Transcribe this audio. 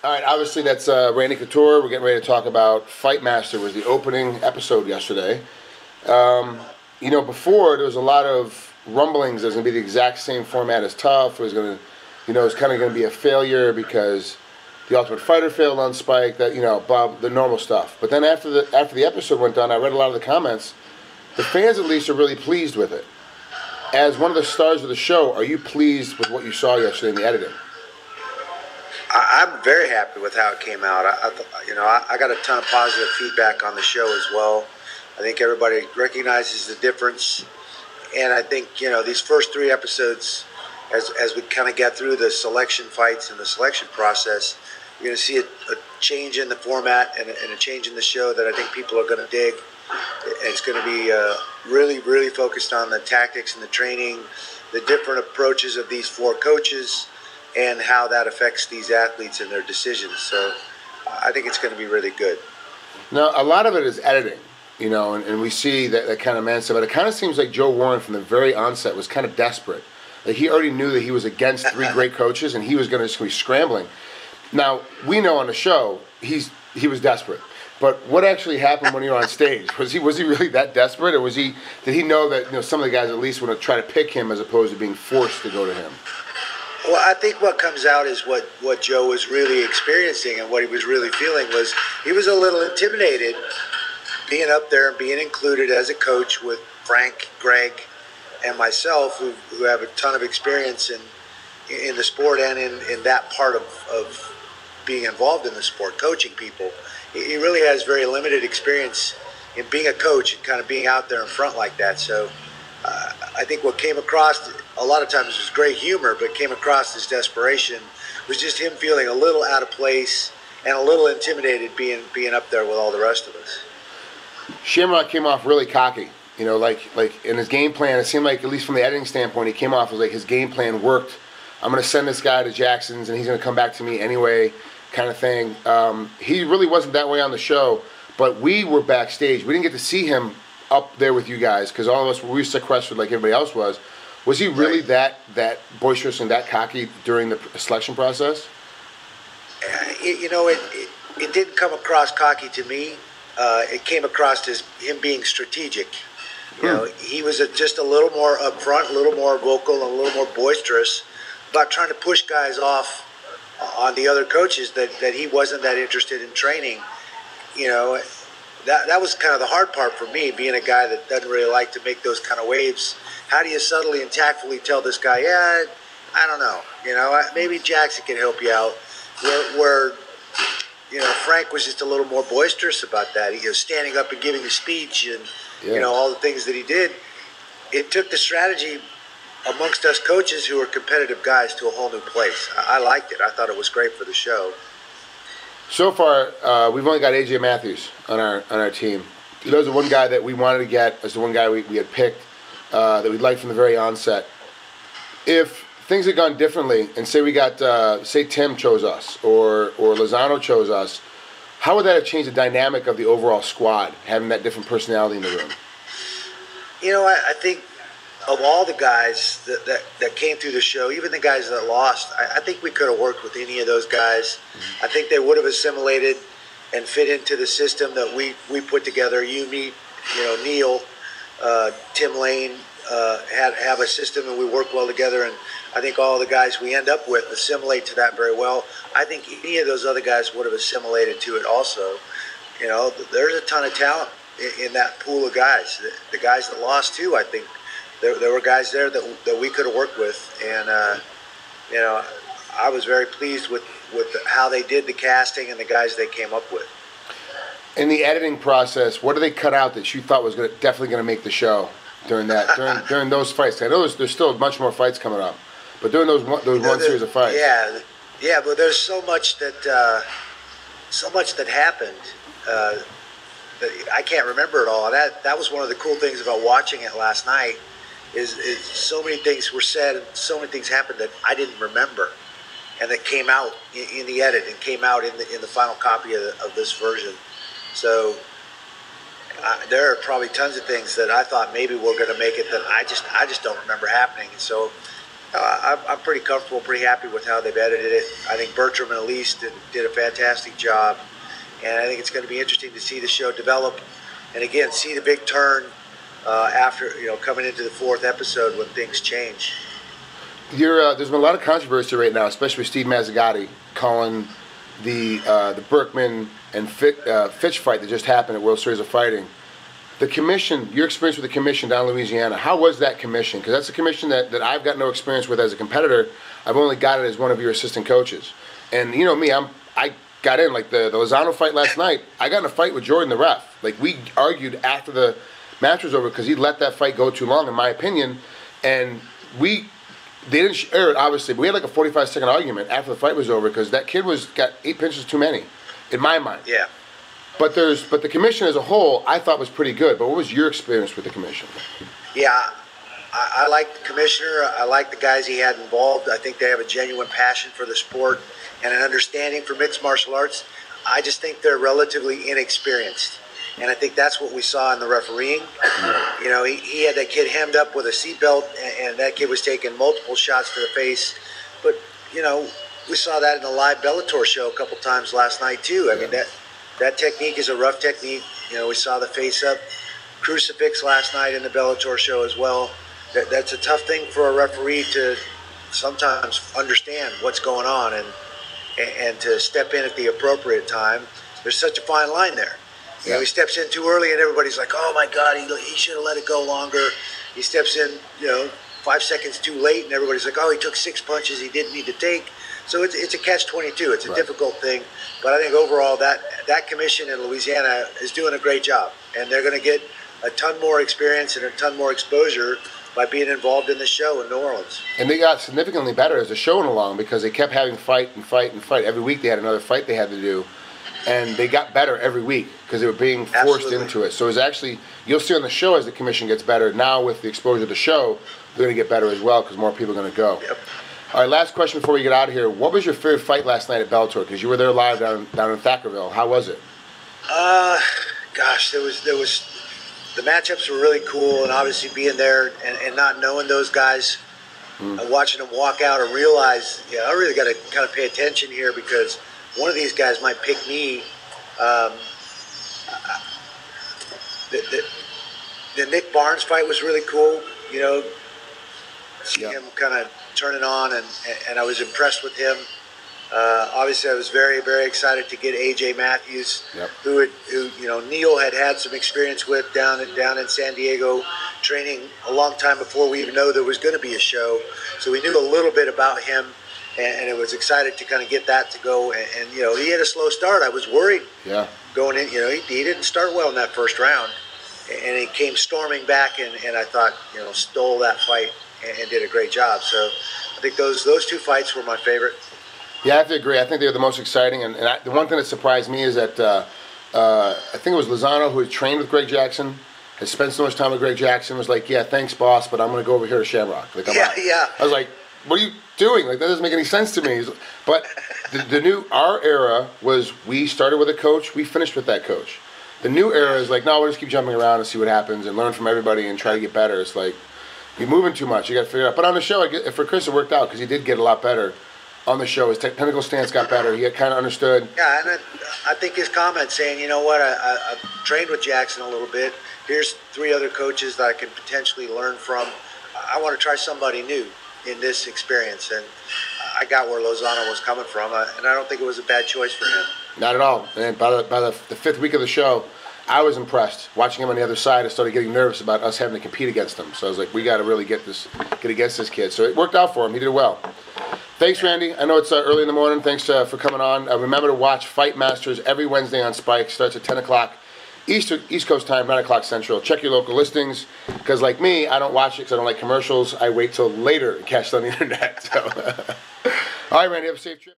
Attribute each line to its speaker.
Speaker 1: All right, obviously that's Randy Couture. We're getting ready to talk about Fight Master. Was the opening episode yesterday. Um, before there was a lot of rumblings. It was going to be the exact same format as Tough. It was going to, it was kind of going to be a failure because the Ultimate Fighter failed on Spike. That Bob, the normal stuff. But then after the episode went on, I read a lot of the comments. The fans, at least, are really pleased with it. As one of the stars of the show, are you pleased with what you saw yesterday in the editing?
Speaker 2: I'm very happy with how it came out. I got a ton of positive feedback on the show as well. I think everybody recognizes the difference, and I think these first 3 episodes, as we kind of get through the selection fights and the selection process, you're going to see a change in the format and a change in the show that I think people are going to dig. It's going to be really, really focused on the tactics and the training, the different approaches of these 4 coaches, and how that affects these athletes and their decisions. So I think it's going to be really good.
Speaker 1: Now, a lot of it is editing, and we see that kind of mindset, but it kind of seems like Joe Warren from the very onset was kind of desperate. Like he already knew that he was against 3 great coaches, and he was going to be scrambling. Now, we know on the show he was desperate. But what actually happened when you were on stage? Was he really that desperate, or did he know that some of the guys at least want to try to pick him as opposed to being forced to go to him?
Speaker 2: Well, I think what comes out is what Joe was really experiencing and what he was really feeling was he was a little intimidated being up there and being included as a coach with Frank, Greg, and myself, who have a ton of experience in the sport and in that part of being involved in the sport, coaching people. He really has very limited experience in being a coach and kind of being out there in front like that. So I think what came across a lot of times was great humor, but came across as desperation was just him feeling a little out of place and a little intimidated being up there with all the rest of us.
Speaker 1: Shamrock came off really cocky. Like in his game plan, it seemed like, at least from the editing standpoint, he came off as like his game plan worked. I'm going to send this guy to Jackson's, and he's going to come back to me anyway, kind of thing. He really wasn't that way on the show, but we were backstage. We didn't get to see him up there with you guys because all of us were sequestered like everybody else was. Was he really that boisterous and that cocky during the selection process?
Speaker 2: It didn't come across cocky to me. It came across as him being strategic. He was just a little more upfront, a little more vocal, and a little more boisterous about trying to push guys off on the other coaches that he wasn't that interested in training. That was kind of the hard part for me, being a guy that doesn't really like to make those kind of waves. How do you subtly and tactfully tell this guy, I don't know, maybe Jackson can help you out, where Frank was just a little more boisterous about that. He was standing up and giving a speech and, all the things that he did. It took the strategy amongst us coaches who are competitive guys to a whole new place. I liked it. I thought it was great for the show.
Speaker 1: So far, we've only got AJ Matthews on our team. He was the one guy that we wanted to get as the one guy we had picked that we'd liked from the very onset. If things had gone differently, and say we got, say Tim chose us or Lozano chose us, how would that have changed the dynamic of the overall squad, having that different personality in the room?
Speaker 2: I think of all the guys that came through the show, even the guys that lost, I think we could have worked with any of those guys. I think they would have assimilated and fit into the system that we put together. You, me, Neil, Tim Lane have a system, and we work well together. And I think all the guys we end up with assimilate to that very well. I think any of those other guys would have assimilated to it also. There's a ton of talent in that pool of guys. The guys that lost too, I think. There were guys there that we could have worked with, and I was very pleased with how they did the casting and the guys they came up with.
Speaker 1: In the editing process, what did they cut out that you thought was definitely going to make the show during during those fights? I know there's still much more fights coming up, but during those one series of fights,
Speaker 2: yeah, but there's so much that happened. That I can't remember it all. That was one of the cool things about watching it last night. Is so many things were said and so many things happened that I didn't remember, and that came out in the edit and came out in the final copy of this version. So there are probably tons of things that I thought maybe were going to make it that I just don't remember happening. And so I'm pretty comfortable, pretty happy with how they've edited it. I think Bertram and Elise did a fantastic job, and I think it's going to be interesting to see the show develop, and again, see the big turn after, coming into the 4th episode when things change.
Speaker 1: There's been a lot of controversy right now, especially with Steve Mazzagatti calling the Berkman and Fitch fight that just happened at World Series of Fighting. The commission, your experience with the commission down in Louisiana, how was that commission? Because that's a commission that I've got no experience with as a competitor. I've only got it as one of your assistant coaches. And you know me, I got in, like the Lozano fight last night, I got in a fight with Jordan the ref. Like, we argued after the match was over because he let that fight go too long, in my opinion. And they didn't air it, obviously, but we had like a 45-second argument after the fight was over because that kid got 8 pinches too many, in my mind.
Speaker 2: Yeah.
Speaker 1: But the commission as a whole, I thought was pretty good. But what was your experience with the commission?
Speaker 2: Yeah, I like the commissioner. I like the guys he had involved. I think they have a genuine passion for the sport and an understanding for mixed martial arts. I just think they're relatively inexperienced. And I think that's what we saw in the refereeing. He had that kid hemmed up with a seatbelt, and that kid was taking multiple shots to the face. But, we saw that in the live Bellator show a couple times last night, too. I mean, that technique is a rough technique. We saw the face-up crucifix last night in the Bellator show as well. That's a tough thing for a referee to sometimes understand what's going on and to step in at the appropriate time. There's such a fine line there. He steps in too early and everybody's like, oh my God, he should have let it go longer. He steps in, 5 seconds too late and everybody's like, oh, he took 6 punches he didn't need to take. So it's a catch-22. It's a difficult thing. But I think overall that commission in Louisiana is doing a great job. And they're going to get a ton more experience and a ton more exposure by being involved in the show in New Orleans.
Speaker 1: And they got significantly better as the show went along because they kept having fight and fight and fight. Every week they had another fight they had to do. And they got better every week because they were being forced into it. So it was actually, you'll see on the show as the commission gets better. Now with the exposure to the show, they're going to get better as well because more people are going to go.
Speaker 2: Yep.
Speaker 1: All right, last question before we get out of here. What was your favorite fight last night at Bellator? Because you were there live down in Thackerville. How was it?
Speaker 2: Gosh, there was the matchups were really cool, and obviously being there and not knowing those guys, watching them walk out and realize, I really got to kind of pay attention here because one of these guys might pick me. The Nick Barnes fight was really cool. See him kind of turning on, and I was impressed with him. Obviously, I was very, very excited to get AJ Matthews, who Neil had some experience with down in San Diego, training a long time before we even know there was going to be a show. So we knew a little bit about him, and it was excited to kind of get that to go. And he had a slow start. I was worried going in. He didn't start well in that first round, and he came storming back, and I thought, stole that fight and did a great job. So I think those 2 fights were my favorite.
Speaker 1: Yeah, I have to agree. I think they were the most exciting. And the one thing that surprised me is that I think it was Lozano who had trained with Greg Jackson, had spent so much time with Greg Jackson, was like, yeah, thanks, boss, but I'm going to go over here to Shamrock. Like, I was like, what are you doing? Like, that doesn't make any sense to me. But our era was we started with a coach, we finished with that coach. The new era is like, no, we'll just keep jumping around and see what happens and learn from everybody and try to get better. It's like, you're moving too much. You got to figure it out. But on the show, for Chris, it worked out because he did get a lot better on the show. His technical stance got better. He kind of understood.
Speaker 2: Yeah, and I think his comment saying, you know what, I've trained with Jackson a little bit. Here's 3 other coaches that I can potentially learn from. I want to try somebody new in this experience. And I got where Lozano was coming from, and I don't think it was a bad choice for him.
Speaker 1: Not at all. And by the 5th week of the show, I was impressed. Watching him on the other side, I started getting nervous about us having to compete against him. So I was like, we got to really get against this kid. So it worked out for him. He did well. Thanks, Randy. I know it's early in the morning. Thanks for coming on. Remember to watch Fight Masters every Wednesday on Spike. Starts at 10 o'clock East Coast time, 9 o'clock Central. Check your local listings because, like me, I don't watch it because I don't like commercials. I wait till later to catch it on the internet. So. All right, Randy, have a safe trip.